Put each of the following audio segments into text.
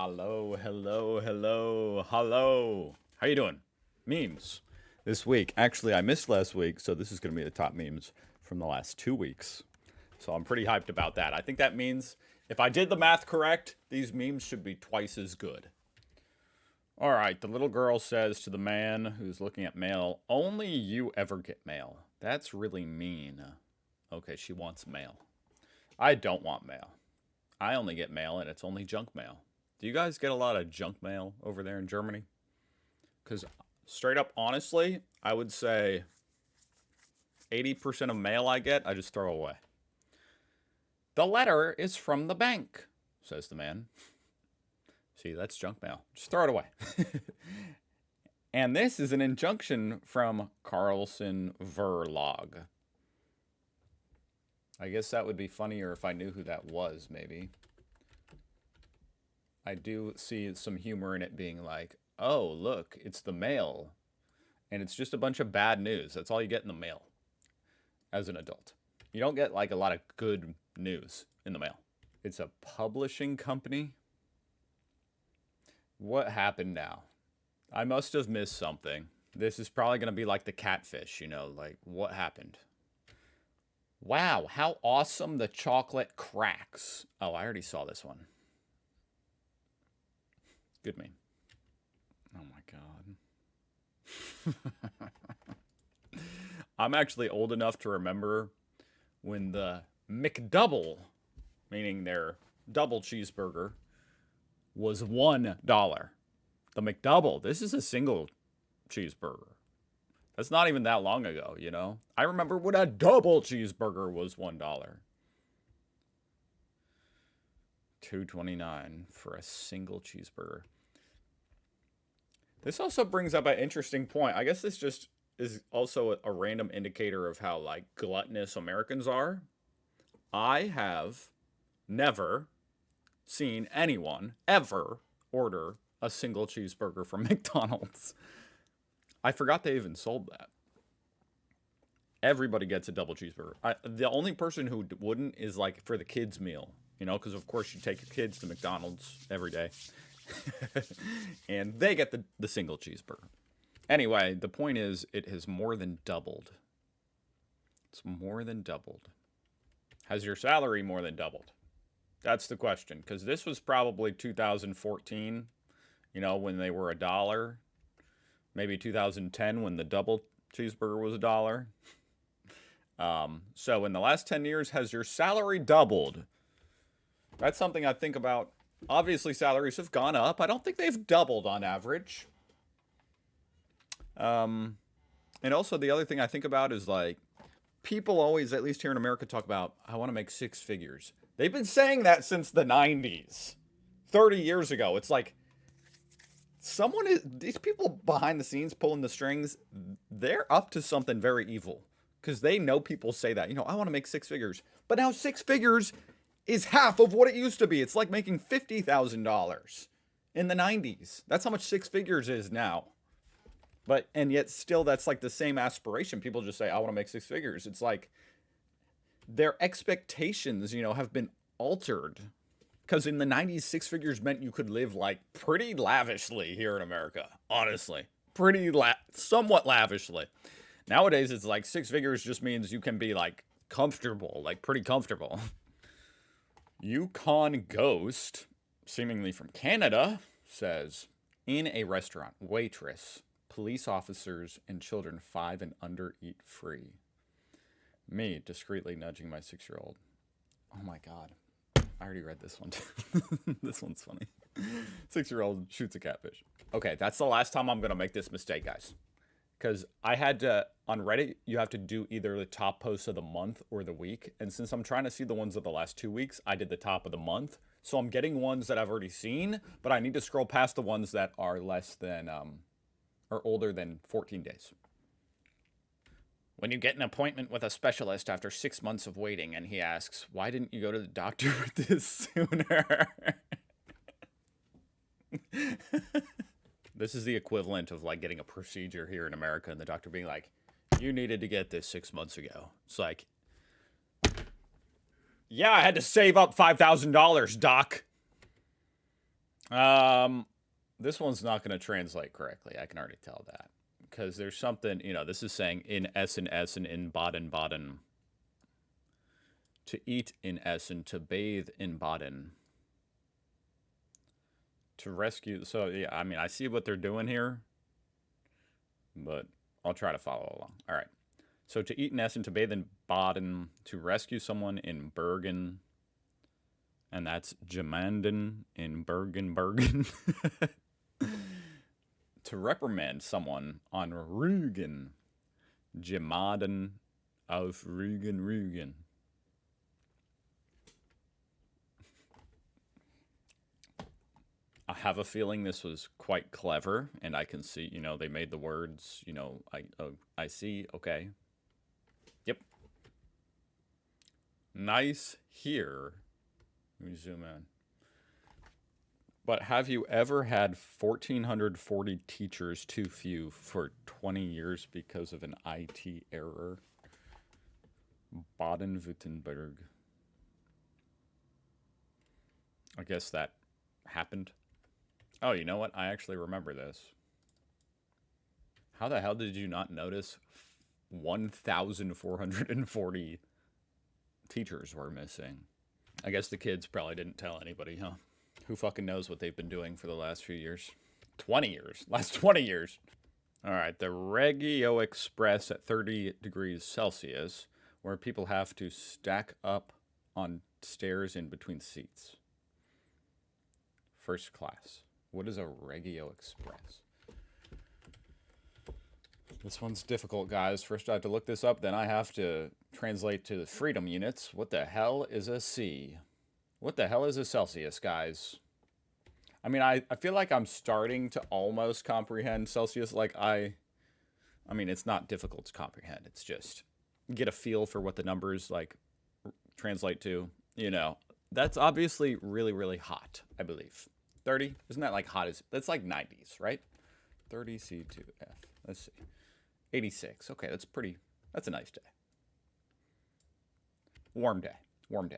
Hello, hello, hello, hello. How you doing? Memes this week. Actually, I missed last week, so this is going to be the top memes from the last 2 weeks. So I'm pretty hyped about that. I think that means if I did the math correct, these memes should be twice as good. All right, the little girl says to the man who's looking at mail, "Only you ever get mail." That's really mean. Okay, she wants mail. I don't want mail. I only get mail, and it's only junk mail. Do you guys get a lot of junk mail over there in Germany? Because straight up, honestly, I would say 80% of mail I get, I just throw away. "The letter is from the bank," says the man. See, that's junk mail. Just throw it away. And this is an injunction from Carlson Verlag. I guess that would be funnier if I knew who that was, maybe. I do see some humor in it being like, oh, look, it's the mail. And it's just a bunch of bad news. That's all you get in the mail as an adult. You don't get like a lot of good news in the mail. It's a publishing company. What happened now? I must have missed something. This is probably going to be like the catfish, like what happened? Wow, how awesome the chocolate cracks. Oh, I already saw this one. Good meme. Oh my god. I'm actually old enough to remember when the McDouble, meaning their double cheeseburger, was $1. The McDouble, this is a single cheeseburger. That's not even that long ago, I remember when a double cheeseburger was $1. $2.29 for a single cheeseburger. This also brings up an interesting point. I guess this just is also a random indicator of how like gluttonous Americans are. I have never seen anyone ever order a single cheeseburger from McDonald's. I forgot they even sold that. Everybody gets a double cheeseburger. The only person who wouldn't is like for the kids' meal, because of course you take your kids to McDonald's every day. And they get the single cheeseburger. Anyway, the point is it has more than doubled. It's more than doubled. Has your salary more than doubled? That's the question. Because this was probably 2014, when they were $1. Maybe 2010 when the double cheeseburger was $1. So in the last 10 years, has your salary doubled? That's something I think about. Obviously, salaries have gone up. I don't think they've doubled on average. And also the other thing I think about is like, people always, at least here in America, talk about, I want to make six figures. They've been saying that since the 90s. 30 years ago. It's like, these people behind the scenes pulling the strings, they're up to something very evil. Because they know people say that, I want to make six figures. But now six figures is half of what it used to be. It's like making $50,000 in the 90s. That's how much six figures is now. And yet still that's like the same aspiration. People just say, I want to make six figures. It's like their expectations, have been altered. Because in the 90s, six figures meant you could live like pretty lavishly here in America. Honestly, somewhat lavishly. Nowadays, it's like six figures just means you can be like comfortable, like pretty comfortable. Yukon Ghost, seemingly from Canada, says, in a restaurant, waitress, police officers, and children 5 and under eat free. Me, discreetly nudging my 6-year-old. Oh my god. I already read this one too. This one's funny. 6-year-old shoots a catfish. Okay, that's the last time I'm going to make this mistake, guys. Because I had to, on Reddit, you have to do either the top posts of the month or the week. And since I'm trying to see the ones of the last 2 weeks, I did the top of the month. So I'm getting ones that I've already seen, but I need to scroll past the ones that are less than, or older than 14 days. When you get an appointment with a specialist after 6 months of waiting and he asks, why didn't you go to the doctor this sooner? This is the equivalent of like getting a procedure here in America and the doctor being like, you needed to get this 6 months ago. It's like, yeah, I had to save up $5,000, doc. This one's not going to translate correctly. I can already tell that. Because there's something, this is saying in Essen, Essen, in Baden, Baden. To eat in Essen, to bathe in Baden. To rescue. So, yeah, I mean, I see what they're doing here. But I'll try to follow along. All right. So, to eat in Essen, to bathe in Baden, to rescue someone in Bergen. And that's Gemanden in Bergen, Bergen. To reprimand someone on Rügen. Gemaden auf Rügen, Rügen. I have a feeling this was quite clever, and I can see, they made the words, I see, okay. Yep. Nice here. Let me zoom in. But have you ever had 1,440 teachers too few for 20 years because of an IT error? Baden-Württemberg. I guess that happened. Oh, you know what? I actually remember this. How the hell did you not notice 1,440 teachers were missing? I guess the kids probably didn't tell anybody, huh? Who fucking knows what they've been doing for the last few years? 20 years. Last 20 years. All right, the Regio Express at 30 degrees Celsius, where people have to stack up on stairs in between seats. First class. What is a Regio Express? This one's difficult, guys. First I have to look this up, then I have to translate to the freedom units. What the hell is a C? What the hell is a Celsius, guys? I mean, I feel like I'm starting to almost comprehend Celsius. Like, I mean, it's not difficult to comprehend. It's just get a feel for what the numbers, like, translate to. That's obviously really, really hot, I believe. 30? Isn't that, like, hot as... That's, like, 90s, right? 30 C2F. Let's see. 86. Okay, that's pretty... That's a nice day. Warm day. Warm day.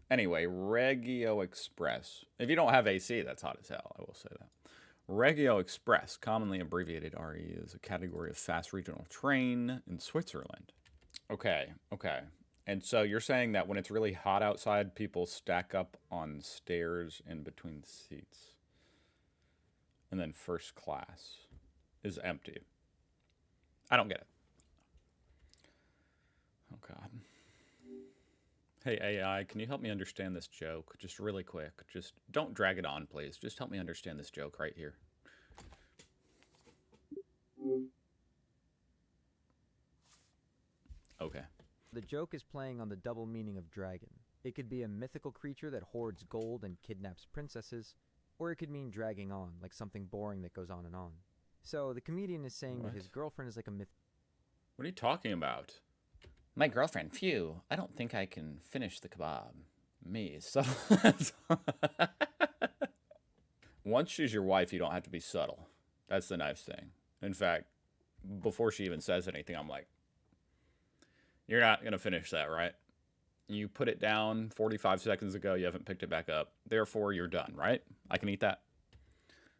Anyway, Regio Express. If you don't have AC, that's hot as hell. I will say that. Regio Express, commonly abbreviated RE, is a category of fast regional train in Switzerland. Okay. And so you're saying that when it's really hot outside, people stack up on stairs in between the seats. And then first class is empty. I don't get it. Oh, God. Hey, AI, can you help me understand this joke? Just really quick. Just don't drag it on, please. Just help me understand this joke right here. Okay. The joke is playing on the double meaning of dragon. It could be a mythical creature that hoards gold and kidnaps princesses, or it could mean dragging on, like something boring that goes on and on. So the comedian is saying that his girlfriend is like a myth. What are you talking about? My girlfriend, phew, I don't think I can finish the kebab. Me, so... Once she's your wife, you don't have to be subtle. That's the nice thing. In fact, before she even says anything, I'm like, you're not going to finish that, right? You put it down 45 seconds ago, you haven't picked it back up. Therefore, you're done, right? I can eat that.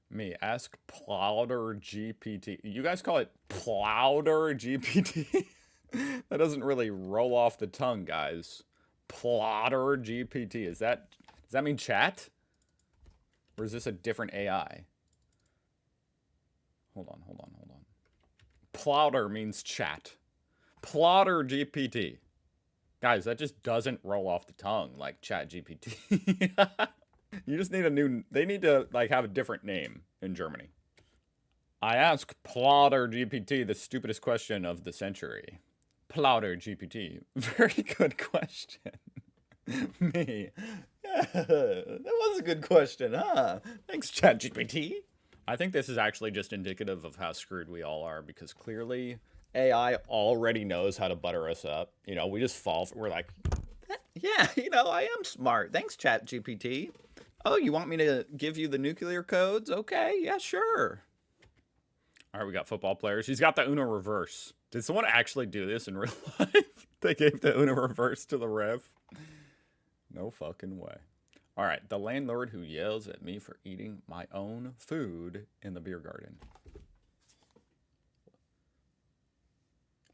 Me, ask Plowder GPT. You guys call it Plowder GPT? That doesn't really roll off the tongue, guys. Plotter GPT. Does that mean chat? Or is this a different AI? Hold on. Plotter means chat. Plotter GPT. Guys, that just doesn't roll off the tongue like chat GPT. You just need they need to like have a different name in Germany. I ask Plotter GPT the stupidest question of the century. Plotter GPT. Very good question. Me. Yeah, that was a good question, huh? Thanks, ChatGPT. I think this is actually just indicative of how screwed we all are, because clearly AI already knows how to butter us up. We just we're like, yeah, I am smart. Thanks, ChatGPT. Oh, you want me to give you the nuclear codes? Okay, yeah, sure. All right, we got football players. He's got the Uno reverse. Did someone actually do this in real life? They gave the Uno reverse to the ref? No fucking way. All right, the landlord who yells at me for eating my own food in the beer garden.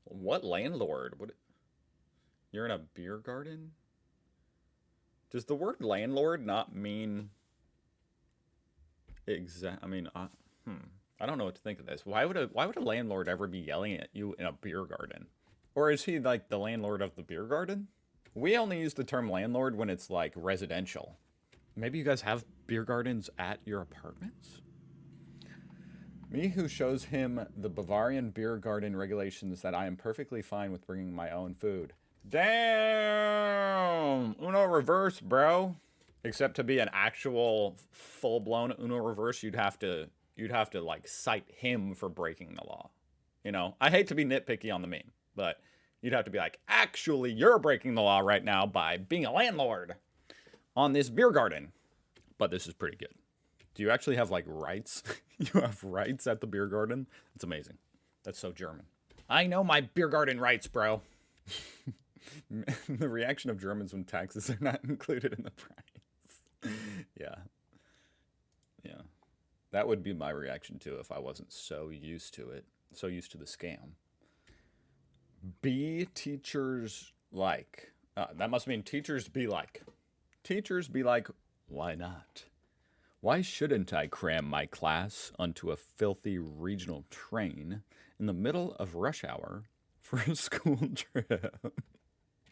What landlord? What? You're in a beer garden? Does the word landlord not mean I mean, I don't know what to think of this. Why would a landlord ever be yelling at you in a beer garden? Or is he like the landlord of the beer garden? We only use the term landlord when it's like residential. Maybe you guys have beer gardens at your apartments? Me who shows him the Bavarian beer garden regulations that I am perfectly fine with bringing my own food. Damn! Uno reverse, bro. Except to be an actual full-blown Uno reverse, you'd have to like cite him for breaking the law. You know, I hate to be nitpicky on the meme, but you'd have to be like, actually, you're breaking the law right now by being a landlord on this beer garden. But this is pretty good. Do you actually have like rights? You have rights at the beer garden? That's amazing. That's so German. I know my beer garden rights, bro. The reaction of Germans when taxes are not included in the price. Yeah. Yeah. That would be my reaction too if I wasn't so used to it, so used to the scam. Be teachers like. That must mean teachers be like. Teachers be like, why not? Why shouldn't I cram my class onto a filthy regional train in the middle of rush hour for a school trip?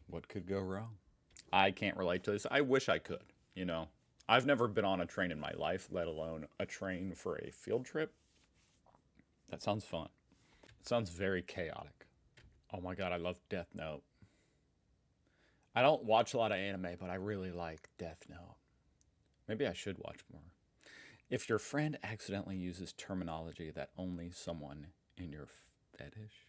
What could go wrong? I can't relate to this. I wish I could, you know. I've never been on a train in my life, let alone a train for a field trip. That sounds fun. It sounds very chaotic. Oh my god, I love Death Note. I don't watch a lot of anime, but I really like Death Note. Maybe I should watch more. If your friend accidentally uses terminology that only someone in your fetish...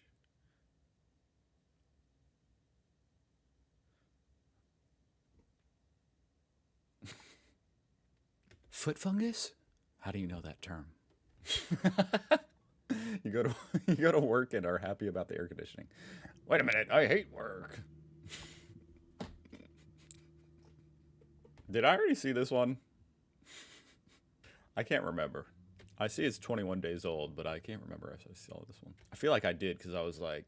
Foot fungus? How do you know that term? You go to work and are happy about the air conditioning. Wait a minute, I hate work. Did I already see this one? I can't remember. I see it's 21 days old, but I can't remember if I saw this one. I feel like I did because I was like,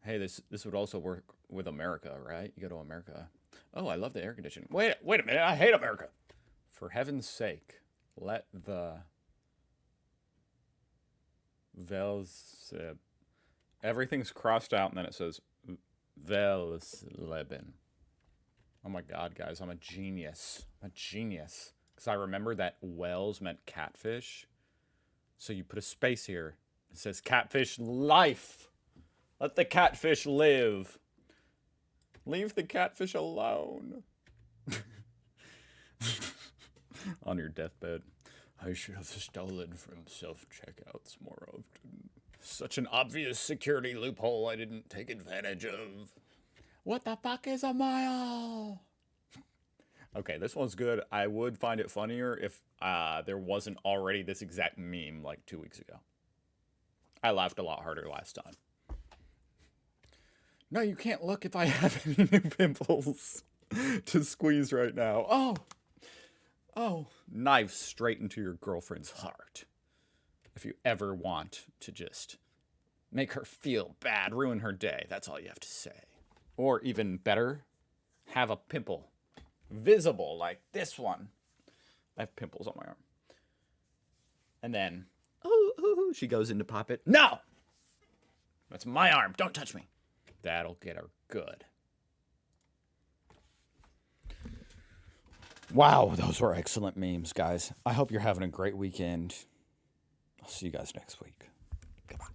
hey, this would also work with America, right? You go to America. Oh, I love the air conditioning. Wait a minute, I hate America. For heaven's sake, let the everything's crossed out and then it says Velsleben. Oh my god, guys, I'm a genius. I'm a genius. Because I remember that Wells meant catfish. So you put a space here. It says catfish life. Let the catfish live. Leave the catfish alone. On your deathbed. I should have stolen from self-checkouts more often. Such an obvious security loophole I didn't take advantage of. What the fuck is a mile? Okay, this one's good. I would find it funnier if there wasn't already this exact meme like 2 weeks ago. I laughed a lot harder last time. No, you can't look if I have any new pimples to squeeze right now. Oh, knife straight into your girlfriend's heart. If you ever want to just make her feel bad, ruin her day, that's all you have to say. Or even better, have a pimple visible like this one. I have pimples on my arm. And then, she goes in to pop it. No! That's my arm. Don't touch me. That'll get her good. Wow, those were excellent memes, guys. I hope you're having a great weekend. I'll see you guys next week. Goodbye.